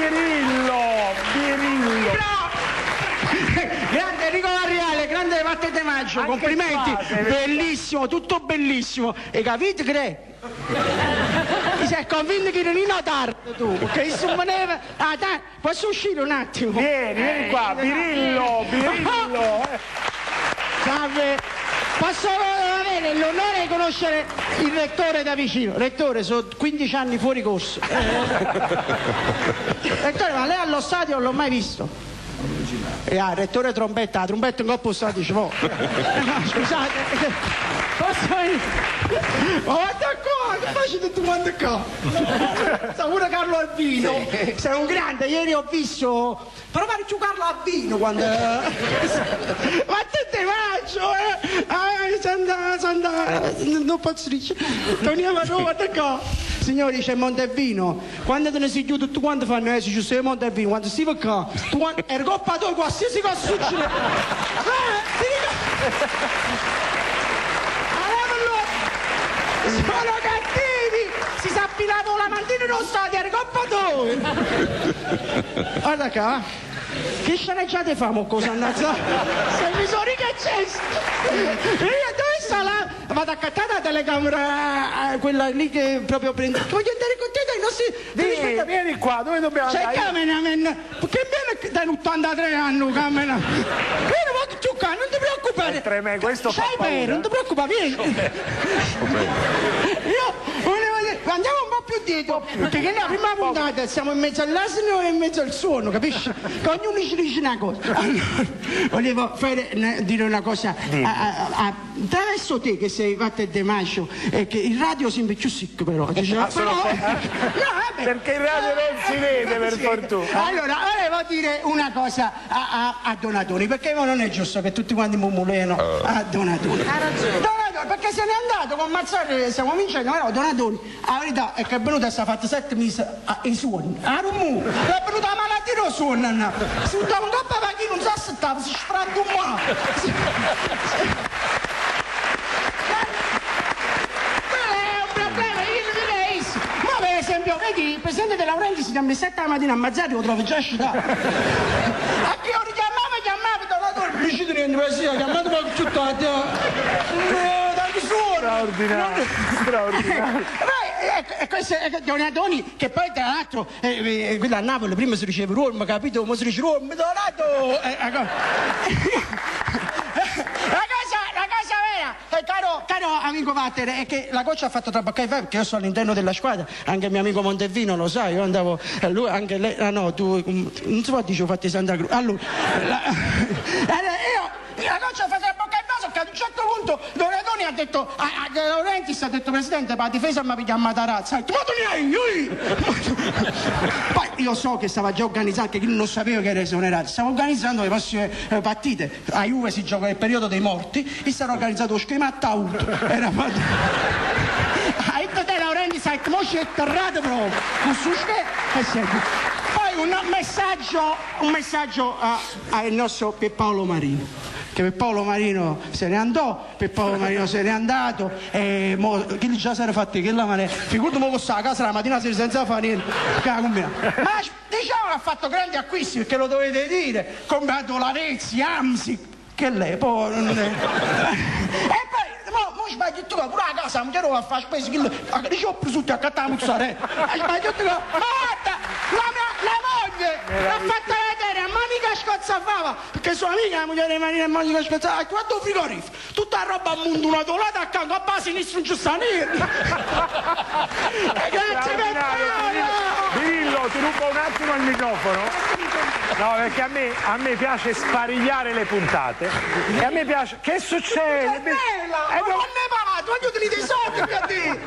Birillo. Grande Enrico Varriale, grande Vatte De Maggio, complimenti, bellissimo, tutto bellissimo. E capite che ti sei convinto che non è tardi tu, perché se non veneva... Ah, dai, posso uscire un attimo? Vieni qua, Birillo. Salve, posso avere l'onore di conoscere il rettore da vicino? Rettore, sono 15 anni fuori corso. Rettore, ma lei allo stadio non l'ho mai visto. Rettore Trombetta, la trombetta in coppa sta dice, no, scusate, posso venire? Ma guarda qua, che facete tu quando qua? Sta pure Carlo Albino, sei un grande, ieri ho visto, però pare più Carlo Albino quando... Ma te mangio, non posso dire, torniamo a Roma, guarda qua. Signori, c'è Montevino, quando te ne si chiude tutti quanti fanno ci sei Montevino, quando si va qua, tu quando è coppatore, qualsiasi cosa succede. Sono cattivi, si sa pilato la mantina non stadio, è coppatore. Guarda qua, che sceneggiate famo cosa annazza? Se mi sono ricaccesso. Dove sta là? Vado a accattare la telecamera, quella lì che proprio prende. Voglio andare con te dai nostri. Vieni qua, dove dobbiamo andare? C'è cameraman, perché viene dai 83 anni camera. Vieni, vado più qua, non ti preoccupare. Questo fa paura. Non ti preoccupare, vieni. Io volevo dire, andiamo un po' più dietro, perché nella prima puntata siamo in mezzo all'asino e in mezzo al suono, capisci? Che ognuno ci dice una cosa. Allora, volevo dire una cosa attraverso te che sei Vatte De Maggio e che il radio sembra più sick però. Perché il radio non si vede per fortuna. Allora, volevo dire una cosa a Donatoni, perché non è giusto che tutti quanti mumuleno a Donatoni. Ha ragione. Donatoni, perché se n'è andato con Mazzarri, stiamo vincendo, però Donatoni, la verità è che è venuto e si è fatto 7 mesi ai suoni. A Rumu, è venuta la malattia non suona. Si dava un coppa per chi non si aspettava, si sfrantuma. Per esempio, vedi, il presidente De Laurenti si chiama 7 la mattina a Mazzarri, lo trovo già scitato. A chi io chiamava Donatore, riuscite niente, ma sì, chiamato per tutto a te. Tanti suoni. Straordinario. E questo è Donatoni, che poi tra l'altro, quello a Napoli prima si riceve Roma, capito? Ma si dice Roma, Donato. La cosa vera, caro amico Vatter, è che la coach ha fatto traboccare perché io sono all'interno della squadra, anche il mio amico Montevino lo sa, io andavo, lui, anche lei, no, tu, non si può dire, ho fatto Santa Cruz, allora, la coach ha fatto traboccare il vaso, che ad un certo punto Donatoni ha detto, a De Laurentiis ha detto, presidente, per la difesa mi piglia Matarazza, ha detto, ma tu ne hai, Poi io so che stava già organizzando, che non sapevo che era esonerato, stavo organizzando le prossime partite, a Juve si gioca nel periodo dei morti, e sarà organizzato lo schema a Taut, era fatto... Ha detto De Laurentiis, ha detto, mo ci è atterrato proprio, con su schema, e senti. Poi un messaggio al nostro Pierpaolo Marino. Che Pierpaolo Marino se ne andò, Pierpaolo Marino se n'è andato e chi già si era fatti che la mano figurati mo con a casa la mattina senza fare niente ma diciamo che ha fatto grandi acquisti perché lo dovete dire, comprato Lavezzi, Amsi che lei poi e poi mo sbagli tu pure a casa mi chiedo a fare spese che dice ho preso tutti a cattare la muzzarella sbagli tu ma guarda la moglie l'ha fatta vedere a Monica Scozzafava perché sua amica la moglie di Monica Scozzafava guarda il frigorifero tutta la roba abbandonata accanto a base sinistra non ci sta niente grazie per Birillo, ti rubo un attimo il microfono. No, perché a me piace sparigliare le puntate e a me piace... Che succede? Nela, non ne va, tu aiutali dei soldi per te.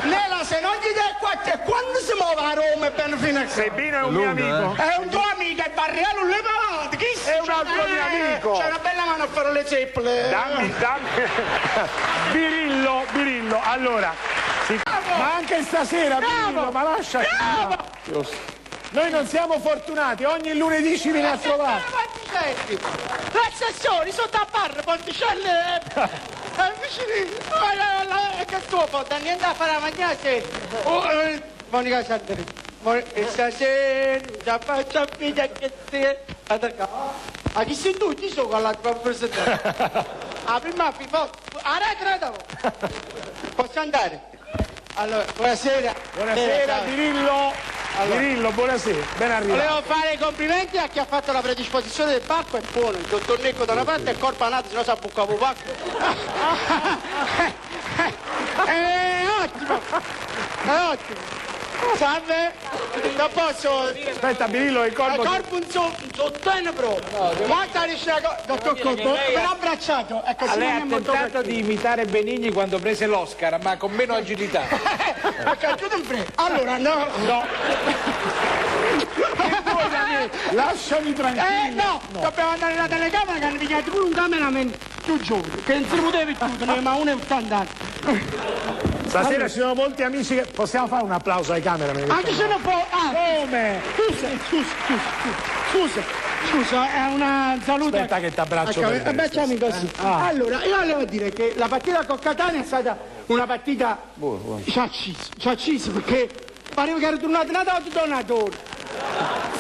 Nela, se non gli dai qua, quando si muove a Roma e ben fino a qui? Sebino è un mio amico. È un tuo amico, è Barriello, le pavate, chi si? È un altro mio amico. C'è una bella mano a fare le zeppole. Dammi. Birillo, allora... Ma anche stasera, Birillo, ma lascia... Noi non siamo fortunati, ogni lunedì ci viene a trovare. L'assessore, sotto a barra, Ponticelle, vicino, che tuo, niente a fare la mattina, Monica Sardini. E stasera già faccio figlia che te. A chi sei tu? Chi sono con la tua presentazione? La prima FIFA. Credo. Posso andare? Allora, buonasera. Buonasera, Birillo. Allora. Birillo, buonasera. Ben arrivato. Volevo fare i complimenti a chi ha fatto la predisposizione del pacco, è buono. Il dottor Necco da una parte e il corpo anato, se no sa buccavo pacco. Ottimo. Ottimo. Salve, non posso. Aspetta, Birillo, il corpo. Il corpo un sottene proprio. Quanta riesce a. Dottor Corpo, me l'ha abbracciato. Ecco, Lei ha tentato di imitare Benigni quando prese l'Oscar, ma con meno agilità. Allora, no. Lasciami tranquillo. No, dobbiamo andare nella telecamera che hanno pigliato pure un cameraman più giovane, che non si poteva più, ma uno è 80 anni. Stasera ci sono molti amici che... Possiamo fare un applauso ai cameraman? Anche se non può... Come? Scusa, è una salute... Aspetta che t'abbraccio per te. Abbracciami così. Allora, io volevo dire che la partita con Catania è stata una partita... ci accisa, perché pareva che era tornato Natale donatore.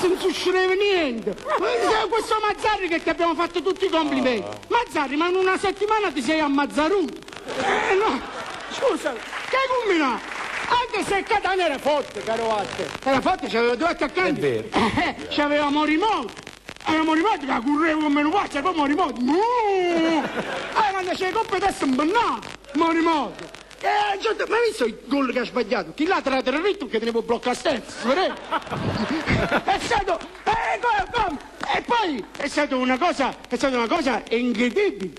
Non succedeva niente. Questo Mazzarri che ti abbiamo fatto tutti i complimenti. Mazzarri, ma in una settimana ti sei ammazzaruto. No. Scusa, che combina? Anche se Catania era forte, caro Walter. Era forte, c'aveva due attaccanti. È vero. C'aveva Morimoto. Era Morimoto che correva come un pazzo, poi Morimoto. Quando c'è le coppe testa un bannato. Morimoto. Ma hai visto il gol che ha sbagliato? Chi l'ha tirato il ritmo che tenevo blocco a sterzo, è stato... E poi è stata una cosa incredibile.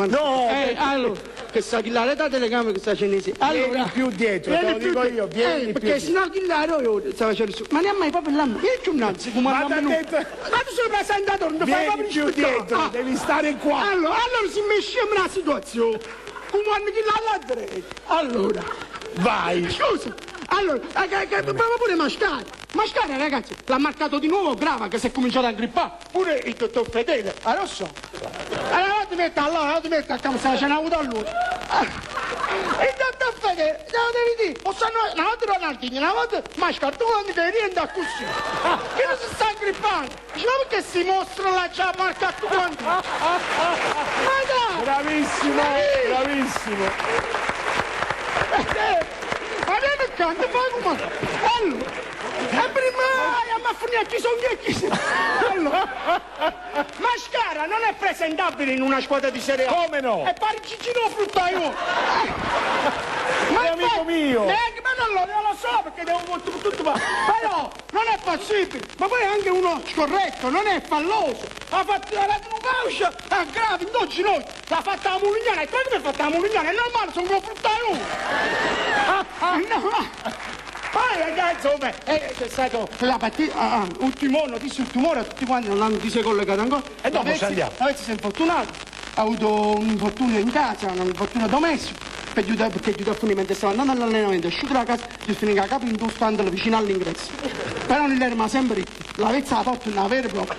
No! Allora, che sa chi l'ha dato le gambe che sta cinese. Allora, Vieni più dietro, te lo dico io, vieni più perché dietro. sennò chi l'ha io stava facendo su. Ma ne ha mai proprio l'anno? Vieni più innanzi, come Ma hanno t'ha venuto. detto- Ma tu sei presentatore, non fai Vieni proprio più rispettare. dietro, devi stare qua. Allora si mesce la situazione. Come hanno chi l'ha la dritto. Allora, Vai. scusa. Allora, proviamo pure Mascara. Mascara, ragazzi, l'ha marcato di nuovo Grava che si è cominciato a grippare. Pure il dottor Fedele, lo so. Allora ti metti a casa, se la ce n'ha avuto a lui. Il dottor Fedele, te lo devi dire. Una volta Ronaldinho, una volta Mascara, tu quando ti rientri così. Che non si sta grippando. Dice, ma perché si mostra la già marca tu quanto? Ma dai! Bravissimo, bravissimo. Ma vieni accanto, fai come... Allora, e prima a fornire chi sono chi sono. Allora, Mascara non è presentabile in una squadra di Serie A. Come no? E pare Gigino Fruttaio. Ma È amico mio. Ma non lo so perché devo tutto però non è possibile. Ma poi è anche uno scorretto, non è falloso. Ha fatto un calcio a Grave in due ginocchi. L'ha fatta la Mulignana. E poi come ha fatta la Mulignana? È normale, sono come Fruttaio. No. Poi ragazzi, c'è stato la partita, ultimo notizie sul tumore, tutti quanti non hanno si è collegato ancora. E dopo ci andiamo. Avezzi si è infortunato, ha avuto un infortunio in casa, un infortunio domestico, perché giudica a finire mentre stava andando all'allenamento, è uscito da casa, gli è finito la capa in due standard vicino all'ingresso. Però non rimane sempre ricco, l'avezza la porta in una vera proprio.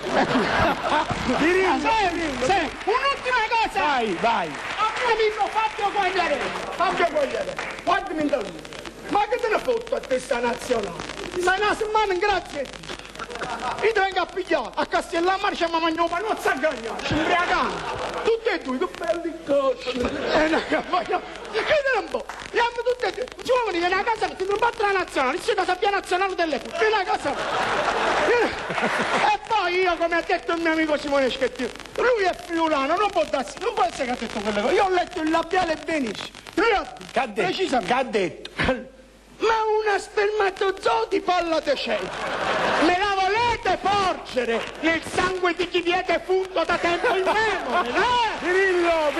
Un'ultima cosa! Vai. Amico Fabio Quagliarello, guardami in dolore. Ma che te ne fotti a testa nazionale? Sei una settimana in grazie. Io ti vengo a pigliare, a Castellammare ci abbiamo mangiato un panozzo a gagnare, ci imbriacamo. Tutti e due, che belli cosci. Chiedere un po', andiamo tutti e due. I giovani vieni a casa perché non battere la nazionale, c'è la sabbia nazionale delle cuffie, vieni a casa. E poi io, come ha detto il mio amico Simone Schettino, lui è friulano, non può essere che ha detto quelle cose. Io ho letto il labiale benissimo. Lui ha detto, Che ha detto? ma una spermatozoo di palla decente. Me la volete porgere nel sangue di chi vi è defunto da tempo immemore, no? Birillo.